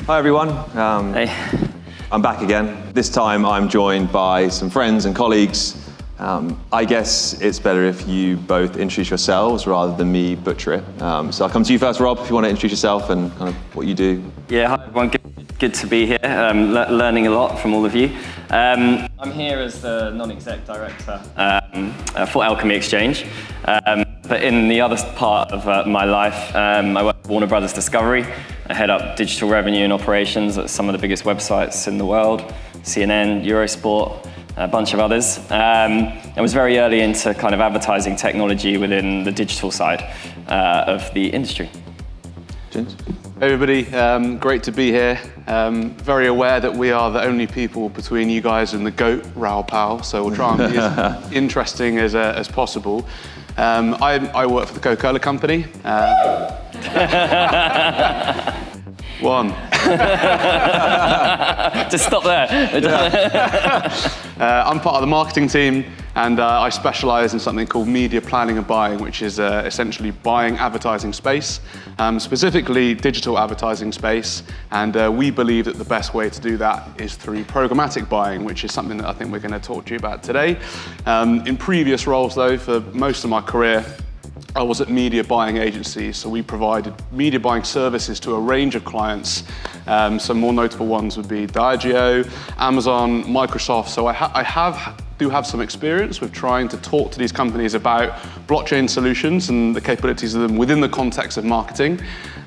Hi everyone. Hey. I'm back again. This time I'm joined by some friends and colleagues. I guess it's better if you both introduce yourselves rather than me butcher it. So I'll come to you first, Rob, if you want to introduce yourself and kind of what you do. Yeah, hi everyone. Good to be here. Learning a lot from all of you. I'm here as the non-exec director for Alchemy Exchange. But in the other part of my life, I work at Warner Brothers Discovery. I head up digital revenue and operations at some of the biggest websites in the world, CNN, Eurosport, a bunch of others. I was very early into kind of advertising technology within the digital side of the industry. James? Hey everybody, great to be here. Very aware that we are the only people between you guys and the GOAT, Raoul Pal, so we'll try and be as interesting as possible. I work for the Coca-Cola company. One. Just stop there. I'm part of the marketing team, and I specialize in something called media planning and buying, which is essentially buying advertising space, specifically digital advertising space. And we believe that the best way to do that is through programmatic buying, which is something that I think we're going to talk to you about today. In previous roles, though, for most of my career, I was at media buying agencies, so we provided media buying services to a range of clients. Some more notable ones would be Diageo, Amazon, Microsoft. So I do have some experience with trying to talk to these companies about blockchain solutions and the capabilities of them within the context of marketing.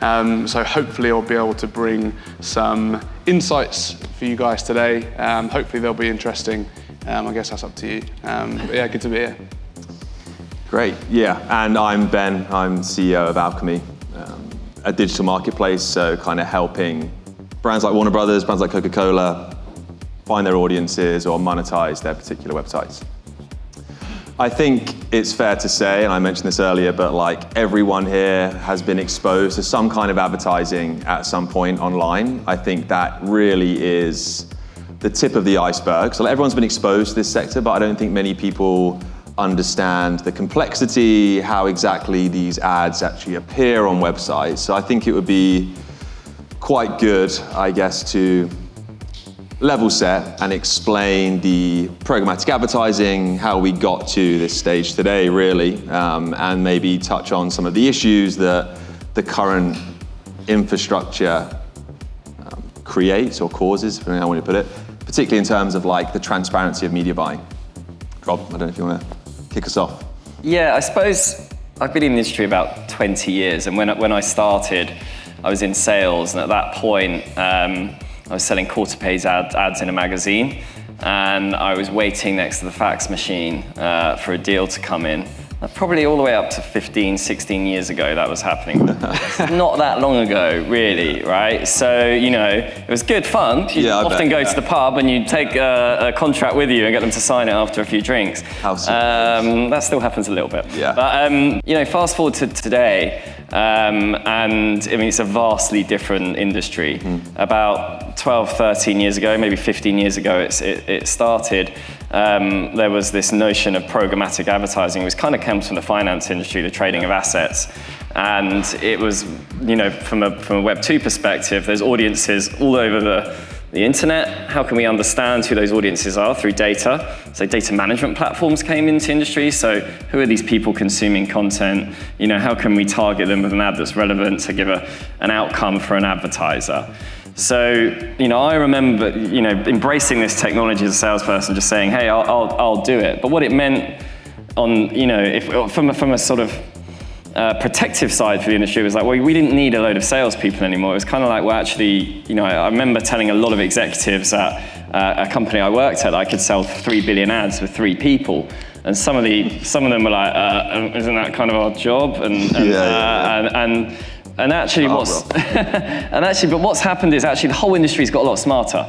So hopefully I'll be able to bring some insights for you guys today. Hopefully they'll be interesting. I guess that's up to you. But yeah, good to be here. Great, yeah, and I'm Ben, I'm CEO of Alchemy, a digital marketplace, so kind of helping brands like Warner Brothers, brands like Coca-Cola, find their audiences or monetize their particular websites. I think it's fair to say, and I mentioned this earlier, but like everyone here has been exposed to some kind of advertising at some point online. I think that really is the tip of the iceberg. So everyone's been exposed to this sector, but I don't think many people understand the complexity, how exactly these ads actually appear on websites. So I think it would be quite good, I guess, to level set and explain the programmatic advertising, how we got to this stage today, really, and maybe touch on some of the issues that the current infrastructure creates or causes, depending on how you want to put it, particularly in terms of like the transparency of media buying. Rob, I don't know if you want to kick us off. Yeah, I suppose I've been in the industry about 20 years, and when I started, I was in sales, and at that point, I was selling quarter-page ads in a magazine, and I was waiting next to the fax machine for a deal to come in. Probably all the way up to 15, 16 years ago that was happening. Not that long ago, really, right? So, you know, it was good fun. You'd often go to the pub and you'd take a contract with you and get them to sign it after a few drinks. That still happens a little bit. Yeah. But, you know, fast forward to today, and I mean, it's a vastly different industry. About 12, 13 years ago, maybe 15 years ago, it started. There was this notion of programmatic advertising, which kind of comes from the finance industry, the trading of assets. And it was, you know, from a Web2 perspective, there's audiences all over the internet. How can we understand who those audiences are through data? So data management platforms came into industry. So who are these people consuming content? You know, how can we target them with an ad that's relevant to give an outcome for an advertiser? So, you know, I remember, you know, embracing this technology as a salesperson, just saying, hey, I'll do it. But what it meant on, you know, from a sort of protective side for the industry, was like, well, we didn't need a load of salespeople anymore. It was kind of like, well, actually, you know, I remember telling a lot of executives at a company I worked at, I could sell 3 billion ads with 3 people. And some of them were like, isn't that kind of our job? And actually, but what's happened is actually the whole industry's got a lot smarter.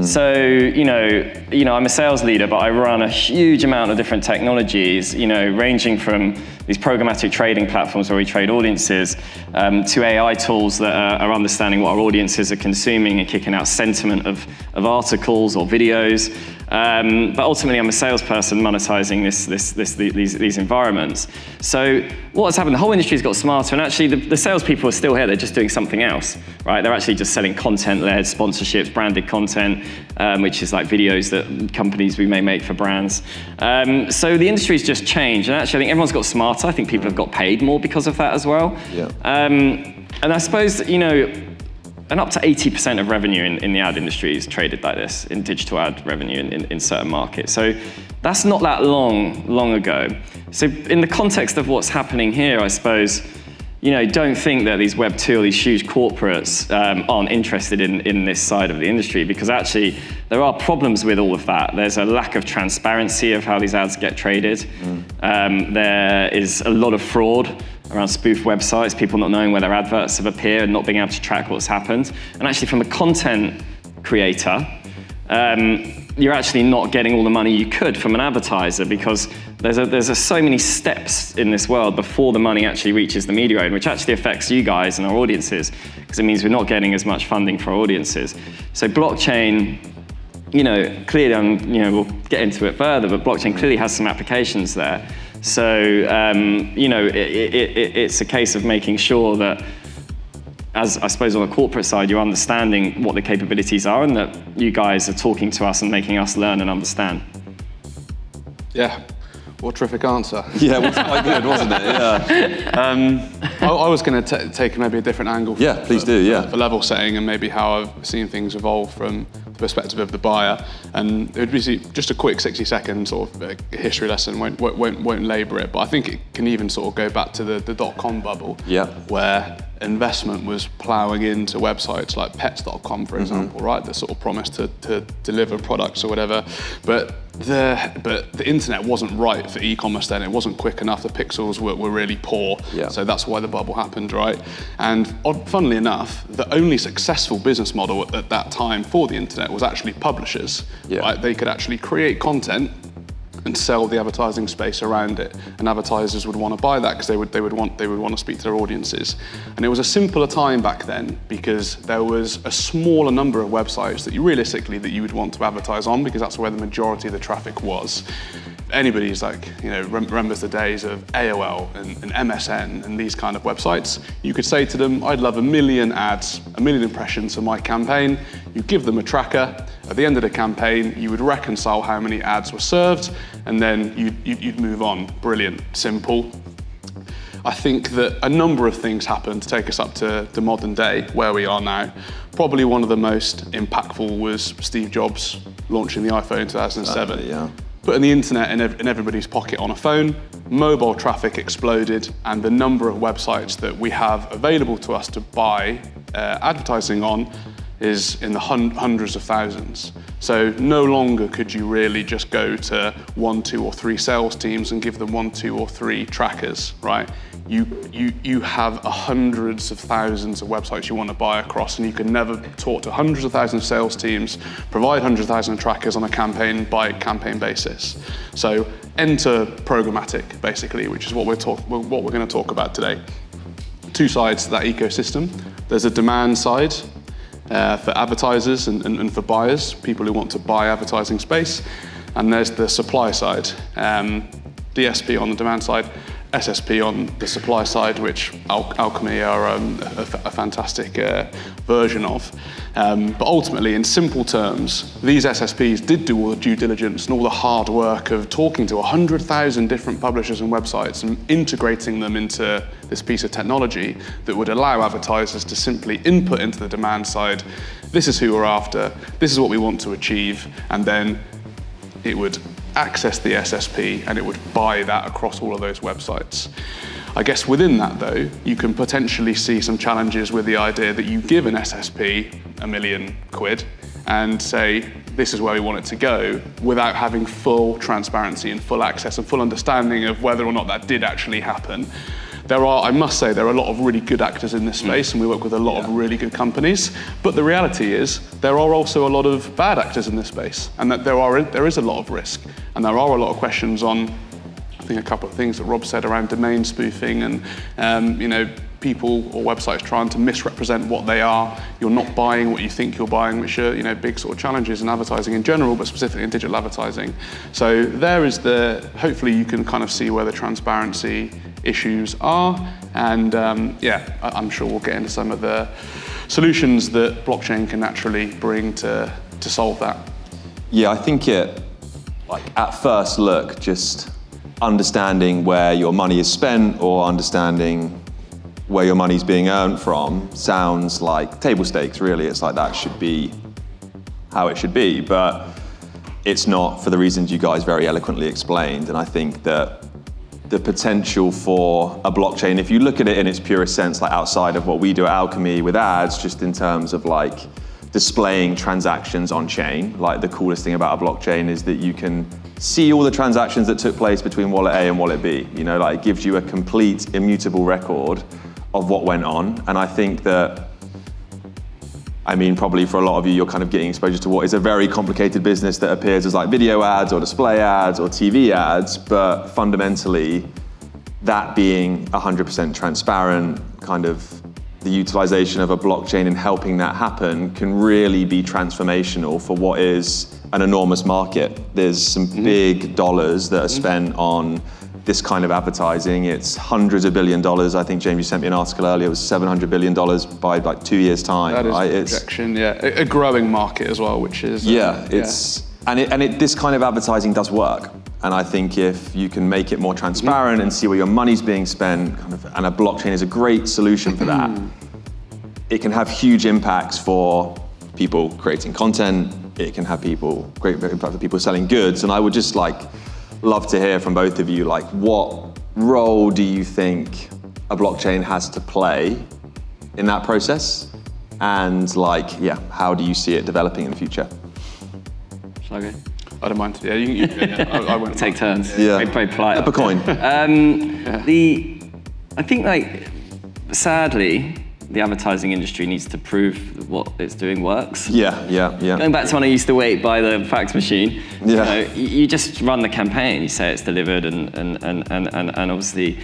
So, I'm a sales leader, but I run a huge amount of different technologies, ranging from these programmatic trading platforms where we trade audiences, to AI tools that are understanding what our audiences are consuming and kicking out sentiment of articles or videos. But ultimately, I'm a salesperson monetizing these environments. So what has happened? The whole industry's got smarter, and actually, the salespeople are still here. They're just doing something else, right? They're actually just selling content-led sponsorships, branded content, which is like videos that companies we may make for brands. So the industry's just changed, and actually, I think everyone's got smarter. I think people have got paid more because of that as well. Yeah. And I suppose and up to 80% of revenue in the ad industry is traded like this, in digital ad revenue in certain markets. So that's not that long ago. So in the context of what's happening here, I suppose, don't think that these Web2 or these huge corporates aren't interested in this side of the industry, because actually there are problems with all of that. There's a lack of transparency of how these ads get traded. There is a lot of fraud around spoof websites, people not knowing where their adverts have appeared and not being able to track what's happened. And actually from a content creator, you're actually not getting all the money you could from an advertiser, because there's so many steps in this world before the money actually reaches the media owner, which actually affects you guys and our audiences, because it means we're not getting as much funding for our audiences. So blockchain, clearly, we'll get into it further, but blockchain clearly has some applications there. So, it's a case of making sure that, as I suppose on the corporate side, you're understanding what the capabilities are, and that you guys are talking to us and making us learn and understand. Yeah, what a terrific answer. Yeah, it was quite good, wasn't it? Yeah. I was going to take maybe a different angle. Yeah, please do, yeah. For level setting and maybe how I've seen things evolve from the perspective of the buyer. And it would be just a quick 60-second sort of history lesson, won't labour it, but I think it can even sort of go back to the dot-com bubble, where investment was ploughing into websites like pets.com, for example, right? That sort of promised to deliver products or whatever. But the internet wasn't right for e-commerce then. It wasn't quick enough. The pixels were really poor. Yeah. So that's why the bubble happened, right? And funnily enough, the only successful business model at that time for the internet was actually publishers, right? They could actually create content and sell the advertising space around it, and advertisers would want to buy that because they would want to speak to their audiences. And it was a simpler time back then because there was a smaller number of websites that you would want to advertise on, because that's where the majority of the traffic was. Anybody's remembers the days of AOL and MSN and these kind of websites. You could say to them, I'd love 1 million ads, 1 million impressions for my campaign. You give them a tracker. At the end of the campaign, you would reconcile how many ads were served, and then you'd move on. Brilliant, simple. I think that a number of things happened to take us up to the modern day, where we are now. Probably one of the most impactful was Steve Jobs launching the iPhone in 2007. Putting the internet in everybody's pocket on a phone, mobile traffic exploded, and the number of websites that we have available to us to buy advertising on is in the hundreds of thousands. So no longer could you really just go to 1, 2, or 3 sales teams and give them 1, 2, or 3 trackers, right? You have hundreds of thousands of websites you want to buy across, and you can never talk to hundreds of thousands of sales teams, provide hundreds of thousands of trackers on a campaign-by-campaign basis. So enter programmatic, basically, which is what we're going to talk about today. 2 sides to that ecosystem. There's a demand side for advertisers and for buyers, people who want to buy advertising space, and there's the supply side, DSP on the demand side, SSP on the supply side, which Alchemy are a fantastic version of. But ultimately, in simple terms, these SSPs did do all the due diligence and all the hard work of talking to 100,000 different publishers and websites and integrating them into this piece of technology that would allow advertisers to simply input into the demand side, this is who we're after, this is what we want to achieve, and then it would access the SSP and it would buy that across all of those websites. I guess within that though, you can potentially see some challenges with the idea that you give an SSP £1 million and say, this is where we want it to go, without having full transparency and full access and full understanding of whether or not that did actually happen. I must say, there are a lot of really good actors in this space, and we work with a lot of really good companies. But the reality is, there are also a lot of bad actors in this space, and that there is a lot of risk, and there are a lot of questions on, I think, a couple of things that Rob said around domain spoofing and people or websites trying to misrepresent what they are. You're not buying what you think you're buying, which are big sort of challenges in advertising in general, but specifically in digital advertising. So there is hopefully you can kind of see where the transparency issues are, and I'm sure we'll get into some of the solutions that blockchain can naturally bring to solve that. Yeah, I think at first look, just understanding where your money is spent or understanding where your money's being earned from sounds like table stakes, really. It's like that should be how it should be, but it's not, for the reasons you guys very eloquently explained. And I think that the potential for a blockchain, if you look at it in its purest sense, like outside of what we do at Alchemy with ads, just in terms of like displaying transactions on chain, like the coolest thing about a blockchain is that you can see all the transactions that took place between wallet A and wallet B. It gives you a complete immutable record of what went on. And I think that, probably for a lot of you, you're kind of getting exposure to what is a very complicated business that appears as like video ads or display ads or TV ads, but fundamentally that being 100% transparent, kind of the utilization of a blockchain and helping that happen can really be transformational for what is an enormous market. There's some big dollars that are spent on this kind of advertising. It's hundreds of $billions. I think, James, you sent me an article earlier, it was $700 billion by like 2 years' time. That is right? the projection, yeah. A growing market as well, which is... This kind of advertising does work. And I think if you can make it more transparent and see where your money's being spent, and a blockchain is a great solution for that, it can have huge impacts for people creating content. It can have great impact for people selling goods. And I would just love to hear from both of you, what role do you think a blockchain has to play in that process? And how do you see it developing in the future? Shall I go? I don't mind. Yeah, you I won't take turns. Yeah. Very polite. Flip a coin. I think sadly, the advertising industry needs to prove that what it's doing works. Yeah. Going back to when I used to wait by the fax machine, you just run the campaign, you say it's delivered, and obviously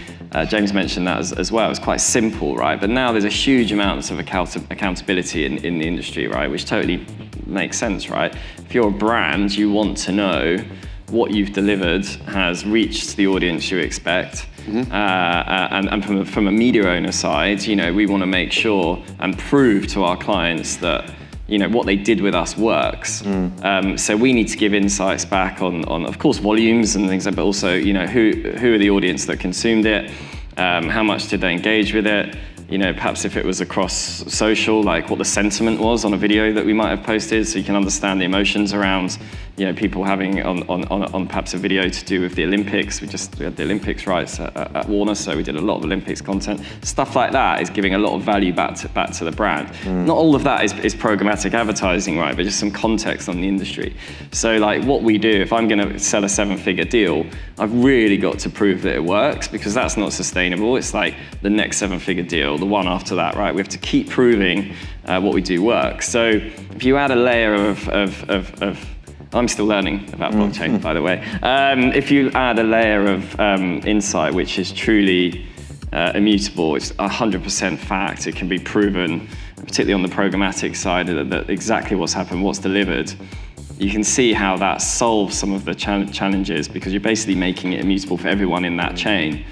James mentioned that as well. It's quite simple, right? But now there's a huge amount of accountability in the industry, right? Which totally makes sense, right? If you're a brand, you want to know what you've delivered has reached the audience you expect. And from a media owner side, we want to make sure and prove to our clients that what they did with us works. So we need to give insights back on of course volumes and things, but also who are the audience that consumed it, how much did they engage with it. Perhaps if it was across social, what the sentiment was on a video that we might have posted, so you can understand the emotions around, people having on perhaps a video to do with the Olympics. We had the Olympics rights at Warner, so we did a lot of Olympics content. Stuff like that is giving a lot of value back to the brand. Not all of that is programmatic advertising, right? But just some context on the industry. So what we do, if I'm going to sell a 7-figure deal, I've really got to prove that it works, because that's not sustainable. It's like the next 7-figure deal, the one after that, right? We have to keep proving what we do works. So if you add a layer of I'm still learning about blockchain, by the way. If you add a layer of insight, which is truly immutable, it's 100% fact, it can be proven, particularly on the programmatic side, that exactly what's happened, what's delivered. You can see how that solves some of the challenges, because you're basically making it immutable for everyone in that chain.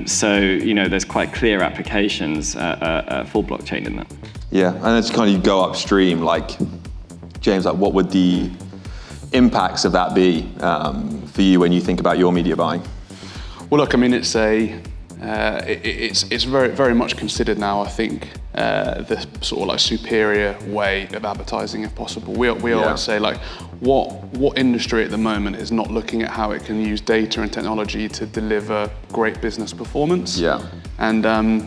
So there's quite clear applications for blockchain in that. Yeah, and it's kind of you go upstream, James, what would the impacts of that be for you when you think about your media buying? Well, look, it's very, very much considered now, I think, the sort of superior way of advertising, if possible. We always say, what industry at the moment is not looking at how it can use data and technology to deliver great business performance? Yeah. And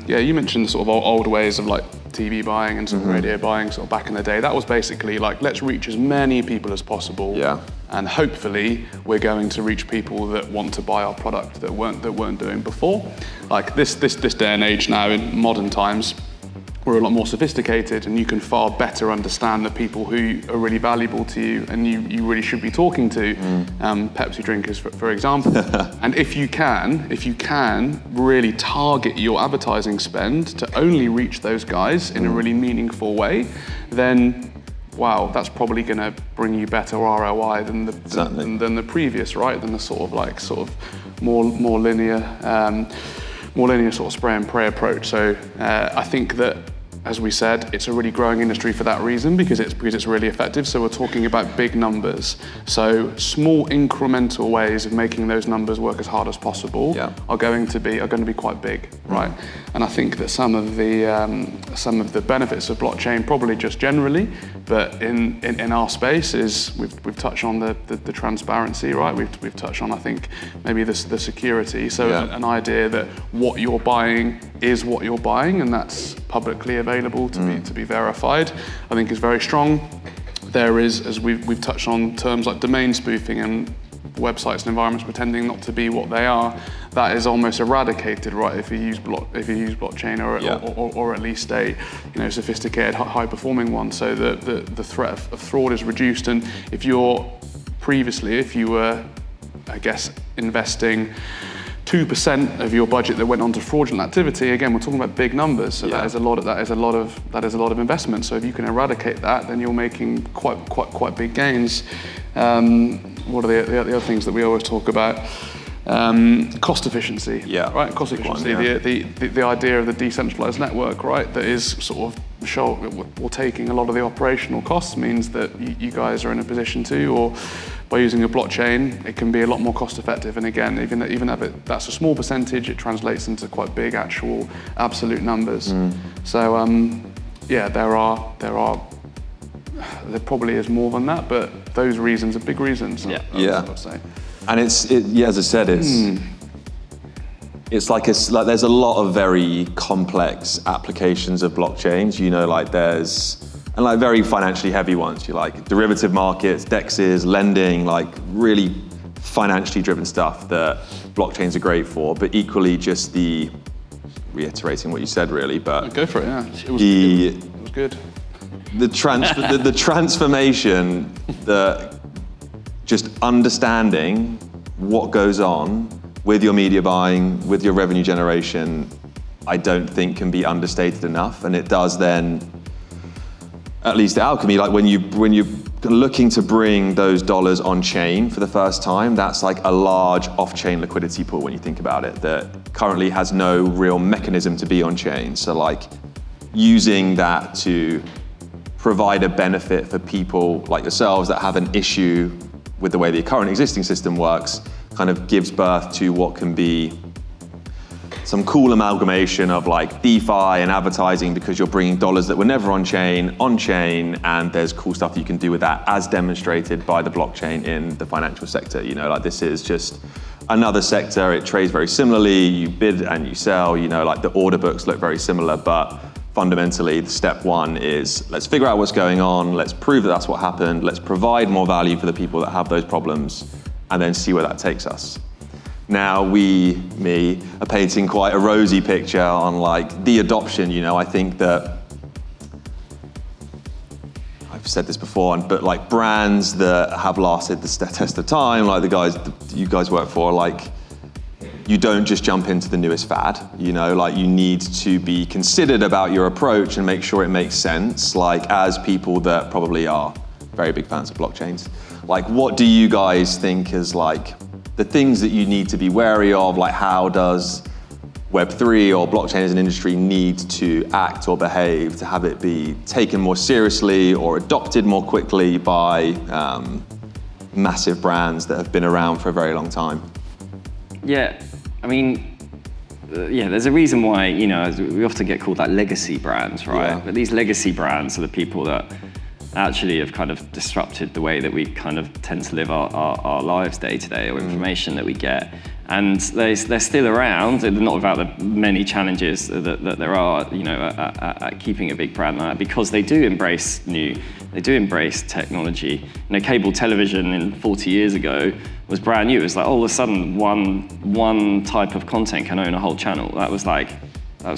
you mentioned the sort of old ways of TV buying and some radio buying sort of back in the day. That was basically like, let's reach as many people as possible. Yeah. And hopefully we're going to reach people that want to buy our product that weren't doing before. Like this day and age now in modern times, we're a lot more sophisticated, and you can far better understand the people who are really valuable to you and you really should be talking to. Pepsi drinkers, for example. And if you can really target your advertising spend to only reach those guys in a really meaningful way, then wow, that's probably going to bring you better ROI than the previous, right? Than the sort of more linear sort of spray and pray approach. So I think that, as we said, it's a really growing industry for that reason, because it's really effective. So we're talking about big numbers. So small incremental ways of making those numbers work as hard as possible are going to be quite big, right? And I think that some of the benefits of blockchain, probably just generally, but in our space, is we've touched on the transparency, right? We've touched on, I think, maybe the security. So an idea that what you're buying is what you're buying, and that's publicly available to be verified, I think is very strong. There is, as we've touched on, terms like domain spoofing and websites and environments pretending not to be what they are. That is almost eradicated, right? If you use blockchain or at least a sophisticated, high performing one, so the threat of fraud is reduced. And if you were, I guess, investing 2% of your budget that went onto fraudulent activity, again, we're talking about big numbers, so that is a lot of investment. So if you can eradicate that, then you're making quite big gains. What are the other things that we always talk about? Cost efficiency. Right. Cost efficiency. The idea of the decentralized network, right? That is sort of taking a lot of the operational costs, means that you guys are in a position to, or by using a blockchain, it can be a lot more cost effective. And again, even if that's a small percentage, it translates into quite big actual absolute numbers. So there probably is more than that, but those reasons are big reasons. I would say. And as I said, it's like there's a lot of very complex applications of blockchains. And like very financially heavy ones. You like derivative markets, DEXs, lending, like really financially driven stuff that blockchains are great for. But equally, just reiterating what you said, really. But go for it. Yeah, it was good. The transformation, just understanding what goes on with your media buying, with your revenue generation, I don't think can be understated enough. And it does then, at least at Alchemy, like when you're looking to bring those dollars on chain for the first time, that's like a large off-chain liquidity pool when you think about it, that currently has no real mechanism to be on chain. So like using that to provide a benefit for people like yourselves that have an issue with the way the current existing system works, kind of gives birth to what can be some cool amalgamation of like DeFi and advertising, because you're bringing dollars that were never on chain, and there's cool stuff you can do with that, as demonstrated by the blockchain in the financial sector. Like this is just another sector. It trades very similarly. You bid and you sell. Like the order books look very similar, but fundamentally, step one is let's figure out what's going on. Let's prove that that's what happened. Let's provide more value for the people that have those problems, and then see where that takes us. Now me, are painting quite a rosy picture on like the adoption. I think that I've said this before, but like brands that have lasted the test of time, like the guys you guys work for, like you don't just jump into the newest fad. Like you need to be considered about your approach and make sure it makes sense. Like as people that probably are very big fans of blockchains, like what do you guys think is like the things that you need to be wary of? Like how does Web3 or blockchain as an industry need to act or behave to have it be taken more seriously or adopted more quickly by massive brands that have been around for a very long time? Yeah, I mean, there's a reason why, we often get called like legacy brands, right? Yeah. But these legacy brands are the people that actually have kind of disrupted the way that we kind of tend to live our lives day to day, or information that we get. And they're still around, not without the many challenges that there are, at keeping a big brand like that, because they do embrace they do embrace technology. Cable television 40 years ago was brand new. It was like all of a sudden one type of content can own a whole channel. That was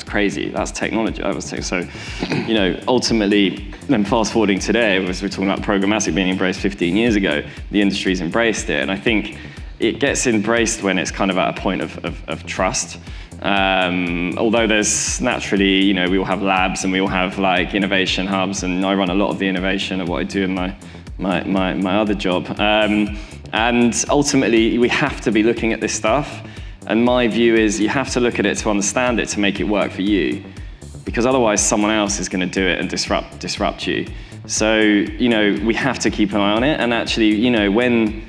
crazy. That's technology. So, ultimately, then fast forwarding today, as we're talking about programmatic being embraced 15 years ago, the industry's embraced it, and I think it gets embraced when it's kind of at a point of trust. Although there's naturally, we all have labs and we all have like innovation hubs, and I run a lot of the innovation of what I do in my other job. And ultimately, we have to be looking at this stuff. And my view is you have to look at it to understand it, to make it work for you, because otherwise someone else is going to do it and disrupt you. So, we have to keep an eye on it. And actually, when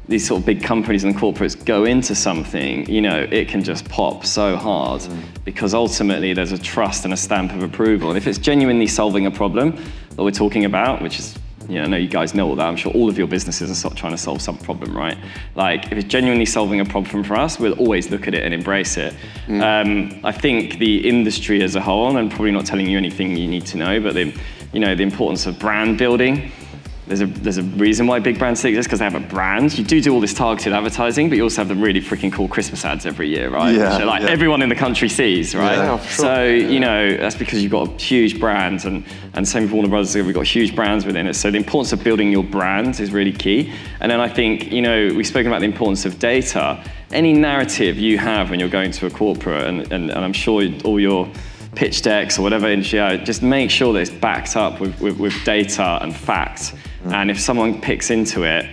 these sort of big companies and corporates go into something, it can just pop so hard, because ultimately there's a trust and a stamp of approval. And if it's genuinely solving a problem that we're talking about, which is, I know you guys know all that, I'm sure all of your businesses are trying to solve some problem, right? Like, if it's genuinely solving a problem for us, we'll always look at it and embrace it. I think the industry as a whole, and I'm probably not telling you anything you need to know, but the importance of brand building. There's a reason why big brands exist, because they have a brand. You do all this targeted advertising, but you also have the really freaking cool Christmas ads every year, right? Yeah, so everyone in the country sees, right? Yeah, for sure. So, that's because you've got huge brands, and same with Warner Brothers, we've got huge brands within it. So the importance of building your brand is really key. And then I think, we've spoken about the importance of data. Any narrative you have when you're going to a corporate, and I'm sure all your pitch decks or whatever, just make sure that it's backed up with data and facts. And if someone picks into it,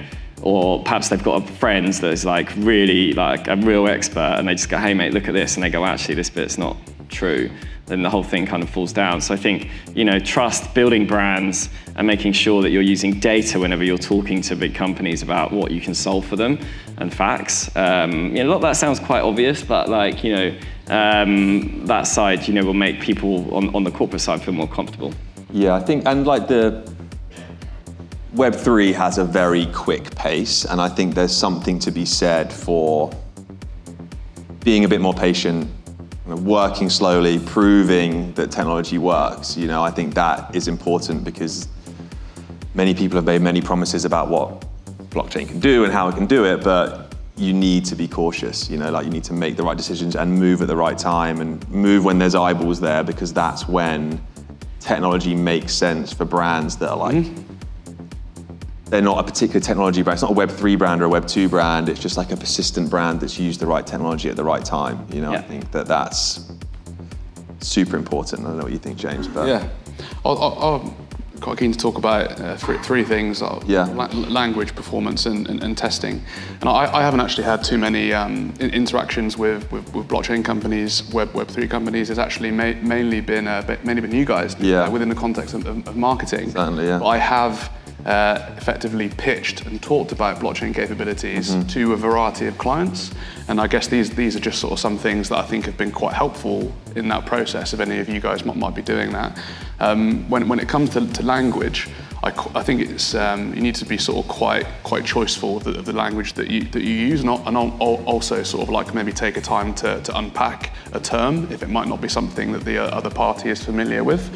or perhaps they've got a friend that is like really like a real expert, and they just go, hey mate, look at this, and they go, actually this bit's not true, then the whole thing kind of falls down. So I think, trust, building brands, and making sure that you're using data whenever you're talking to big companies about what you can solve for them, and facts. A lot of that sounds quite obvious, but that side, will make people on the corporate side feel more comfortable. Yeah, I think, and like the Web3 has a very quick pace, and I think there's something to be said for being a bit more patient, working slowly, proving that technology works. I think that is important, because many people have made many promises about what blockchain can do and how it can do it, but you need to be cautious. You need to make the right decisions and move at the right time, and move when there's eyeballs there, because that's when technology makes sense for brands that are like, they're not a particular technology brand. It's not a Web3 brand or a Web2 brand. It's just like a persistent brand that's used the right technology at the right time. I think that's super important. I don't know what you think, James, but yeah, I'm quite keen to talk about three things: language, performance, and testing. And I haven't actually had too many interactions with blockchain companies, Web3 companies. It's actually mainly been you guys within the context of marketing. Certainly, yeah. But I have effectively pitched and talked about blockchain capabilities to a variety of clients, and I guess these are just sort of some things that I think have been quite helpful in that process. If any of you guys might be doing that, when it comes to language, I think it's you need to be sort of quite choiceful of the language that you use, and also sort of like maybe take a time to unpack a term if it might not be something that the other party is familiar with.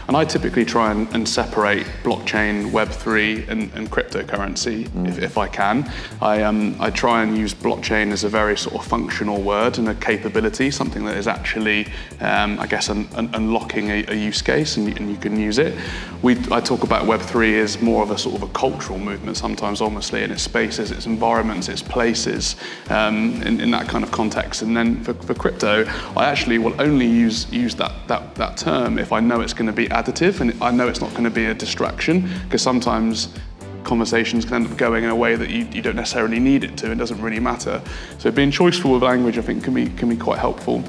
And I typically try and separate blockchain, Web3, and cryptocurrency if I can. I try and use blockchain as a very sort of functional word and a capability, something that is actually, I guess, unlocking a use case, and you can use it. I talk about Web3 as more of a sort of a cultural movement sometimes, honestly, in its spaces, its environments, its places, in that kind of context. And then for crypto, I actually will only use that term if I know it's going to be additive, and I know it's not going to be a distraction, because sometimes conversations can end up going in a way that you don't necessarily need it to. It doesn't really matter. So being choiceful with language, I think, can be quite helpful.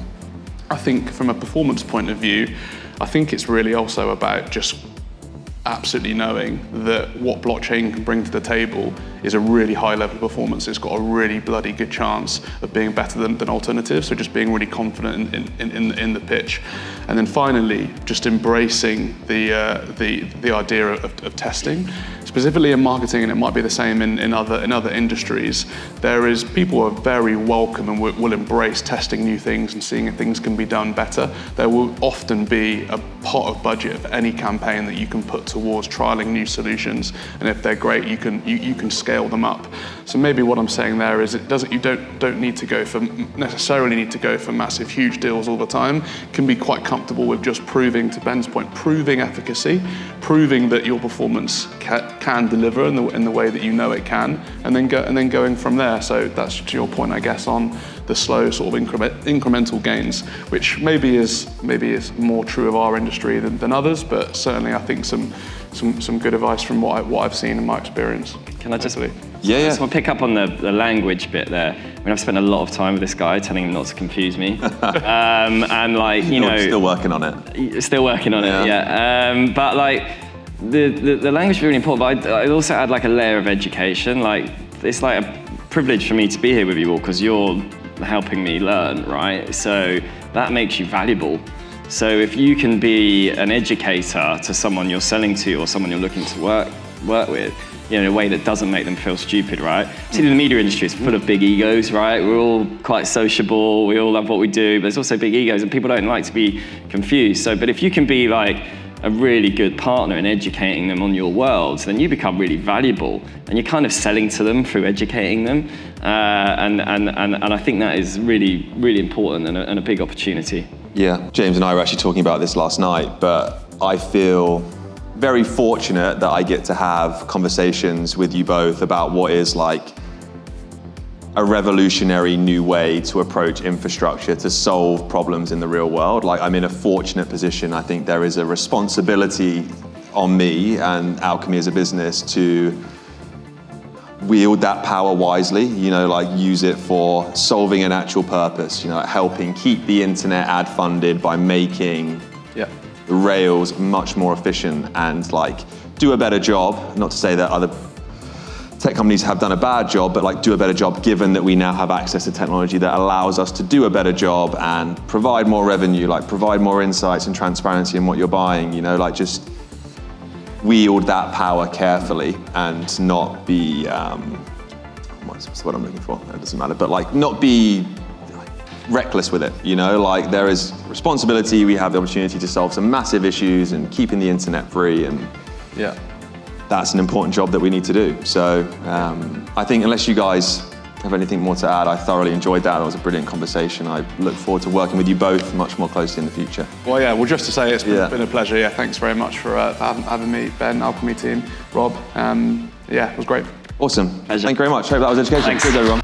I think from a performance point of view, I think it's really also about just absolutely knowing that what blockchain can bring to the table is a really high level of performance. It's got a really bloody good chance of being better than alternatives. So just being really confident in the pitch. And then finally, just embracing the idea of testing. Specifically in marketing, and it might be the same in other industries, people are very welcome and will embrace testing new things and seeing if things can be done better. There will often be a pot of budget for any campaign that you can put towards trialing new solutions, and if they're great, you can scale them up. So maybe what I'm saying there is you don't need to necessarily need to go for massive, huge deals all the time. You can be quite comfortable with just proving, to Ben's point, proving efficacy, proving that your performance can deliver in the way that you know it can, and then going from there. So that's to your point, I guess, on the slow sort of incremental gains, which maybe is more true of our industry than others, but certainly I think some good advice from what I've seen in my experience. Can I just? Yeah. I just want to pick up on the language bit there. I mean, I've spent a lot of time with this guy, telling him not to confuse me, and like You're still working on it. Still working on it, yeah. But like the language is really important. But I'd also add like a layer of education. Like it's like a privilege for me to be here with you all because you're helping me learn, right? So that makes you valuable. So if you can be an educator to someone you're selling to or someone you're looking to work with, in a way that doesn't make them feel stupid, right? See, the media industry is full of big egos, right? We're all quite sociable, we all love what we do, but there's also big egos and people don't like to be confused. But if you can be like a really good partner in educating them on your world, then you become really valuable and you're kind of selling to them through educating them. And I think that is really, really important and a big opportunity. Yeah, James and I were actually talking about this last night, but I feel very fortunate that I get to have conversations with you both about what is like a revolutionary new way to approach infrastructure to solve problems in the real world. Like, I'm in a fortunate position. I think there is a responsibility on me and Alchemy as a business to wield that power wisely, like use it for solving an actual purpose, like helping keep the internet ad funded by making the rails much more efficient and like do a better job. Not to say that other tech companies have done a bad job, but like do a better job given that we now have access to technology that allows us to do a better job and provide more revenue, like provide more insights and transparency in what you're buying, like just wield that power carefully and not be, what's what I'm looking for? It doesn't matter, but like not be reckless with it, like there is responsibility. We have the opportunity to solve some massive issues and keeping the internet free, and that's an important job that we need to do. So I think unless you guys have anything more to add, I thoroughly enjoyed that. It was a brilliant conversation. I look forward to working with you both much more closely in the future. Well, just to say it's been a pleasure. Yeah, thanks very much for having me, Ben, Alchemy team, Rob. It was great. Awesome. Pleasure. Thank you very much. Hope that was educational. Thanks. Cheers, everyone.